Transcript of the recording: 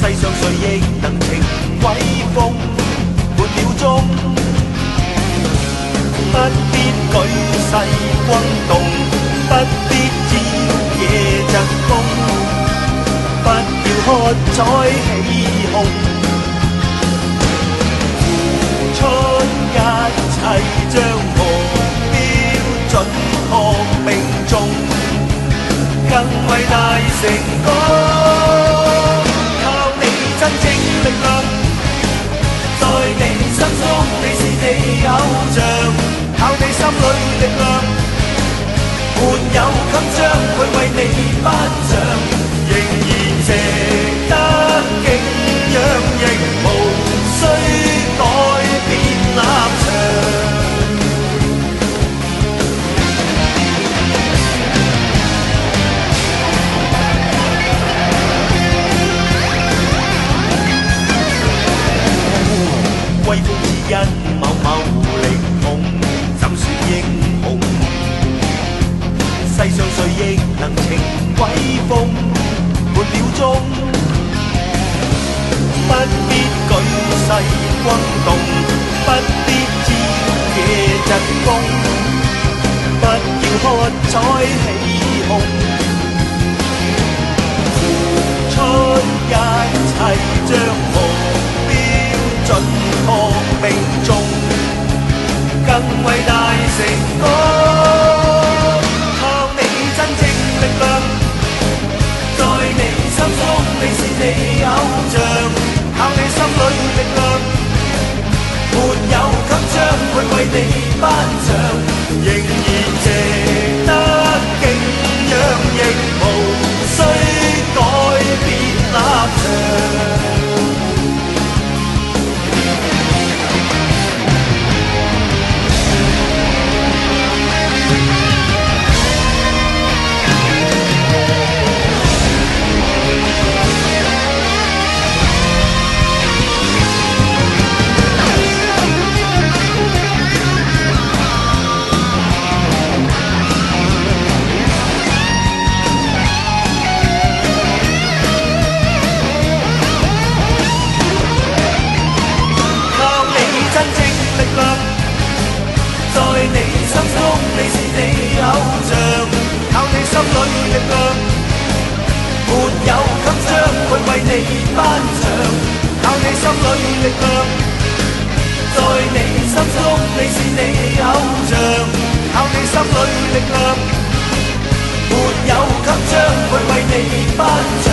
世上誰亦能情威風，半秒鐘不必舉世轟動，不必招野疾風，不要喝彩起哄，付出一切將目標準確命中，更偉大成功。真正力量，在你心中，你是你偶像，靠你心裏力量，沒有襟章會為你頒獎，仍然值得敬仰，亦無需改變立場。威風只因某某力捧，怎算英雄？世上誰亦能情威風，半秒鐘不必舉世轟動，不必招野疾風，不要喝彩起哄，付出一切將目標準確命中，更偉大成功。靠你真正力量，在你心中你是你偶像，靠你心裏力量，沒有襟章會為你頒獎，仍然值得敬仰，亦無需改變立場。你是你偶像，靠你心裏力量，沒有襟章會為你頒獎，靠你心裏力量，在你心中你是你偶像，靠你心裏力量，沒有襟章會為你頒獎。